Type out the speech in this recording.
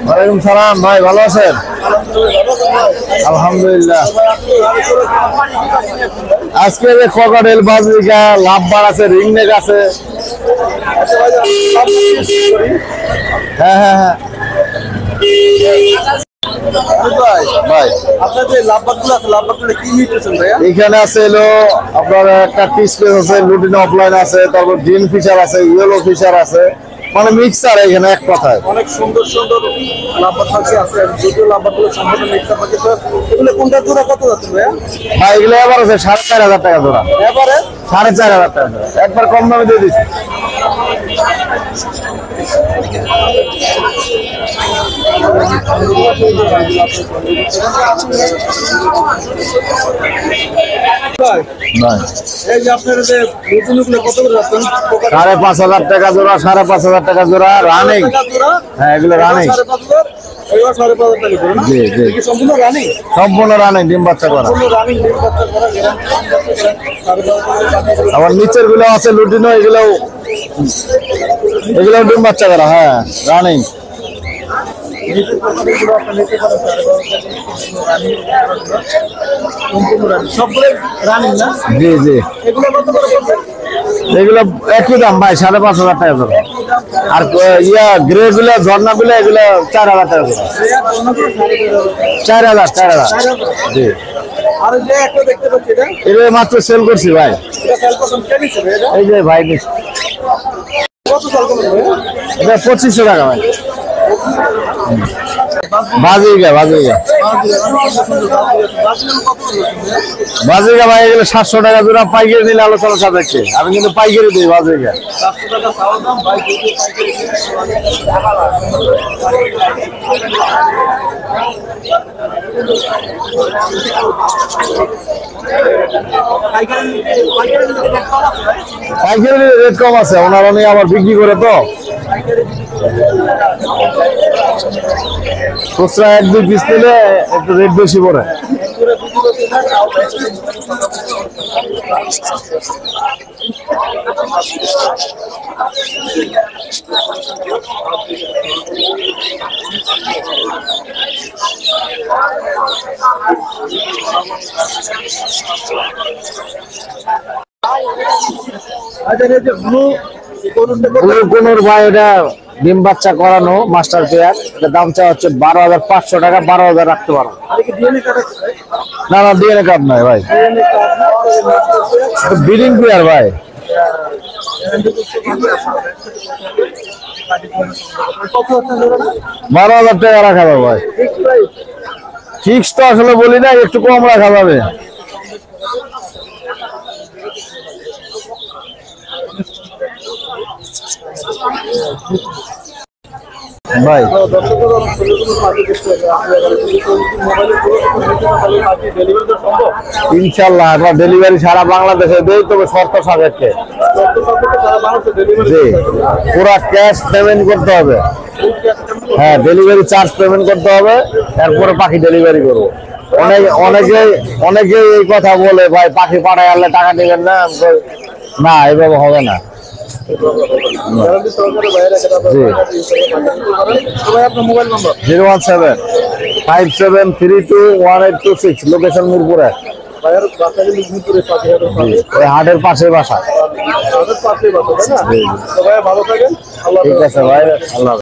ওয়ালাইকুম সালাম ভাই, ভালো আছেন? আলহামদুলিল্লাহ। আজকে যে ক্রোকোডাইল, বাজরিকা, লাভবার আছে, রিংনেক আছে। হ্যাঁ হ্যাঁ হ্যাঁ ভাই, এখানে আছে এলো আপনার একটা ক্রিসপেস আছে, লুটিনো অফলাইন আছে, তারপর গ্রিন ফিশার আছে, ইয়েলো ফিশার আছে, মানে মিক্সার এখানে এক কথায়। অনেক সুন্দর সুন্দর লাভবার পাখি আছে, যদিও লাভবারগুলো সম্পূর্ণ মিক্সার পাখি। তো এগুলো কোনটা জোড়া কত যাচ্ছে ভাইয়া? ভাই এগুলো এবার আছে 4,500 টাকা জোড়া। এবারে 4,500 টাকা জোড়া, একবার কম দামে দিয়ে দিচ্ছি। এই যে আপনার যে নতুনগুলো কত করে যাচ্ছেন? 5,500 টাকা জোড়া, 5,500 টাকা জোড়া রানিং। হ্যাঁ এগুলো রানিং। জি জি, সম্পূর্ণ রানিং, ডিম বাচ্চা করা। আবার নিচের গুলো আছে লুটিনো, এগুলো ডিম বাচ্চা করা। হ্যাঁ রানিং। জি জি, এগুলো একই দাম ভাই, 5,500 টাকা জোড়া। আর ইয়া গ্রে গুলো, ঝর্ণা গুলো, এগুলো 4,000 টাকা জোড়া। 4,000। জি, এটা মাত্র সেল করছি ভাই। এই যে ভাই এটা 2,500 টাকা ভাই। বাজিকা ভাই, এগুলো 700 টাকা জোড়া। পাইকারি নিলে আলোচনা সাপেক্ষে, আমি কিন্তু পাইকারি দিই বাজিকা। পাইকারি রেট কম আছে, ওনারা নিয়ে আবার বিক্রি করে তো। খুচরা 1-2 পিস নিলে একটু রেট বেশি পড়ে। ভাই এটা ডিম বাচ্চা করানো মাস্টার পেয়ার, এটা দাম চা হচ্ছে 12,500 টাকা। 12,000 রাখতে পারো। না না, ডিএনএ কার্ড নয় ভাই, ব্রিডিং পেয়ার ভাই। 12,000 টাকা রাখা যাবে ভাই। ফিক্স তো আসলে বলি না, একটু কম রাখা যাবে। ভাই ইনশাল্লাহ আপনার ডেলিভারি সারা বাংলাদেশে দেই, তবে শর্ত সাপেক্ষে। জি, পুরা ক্যাশ পেমেন্ট করতে হবে। হ্যাঁ, ডেলিভারি চার্জ পেমেন্ট করতে হবে, তারপরে পাখি ডেলিভারি করবো। অনেকে এই কথা বলে, ভাই পাখি পাঠায় আনলে টাকা নেবেন না। না, এভাবে হবে না। 017-5732-1826, লোকেশন মিরপুরে। হাটের পাশে বাসা। ঠিক আছে ভাই, আল্লাহ।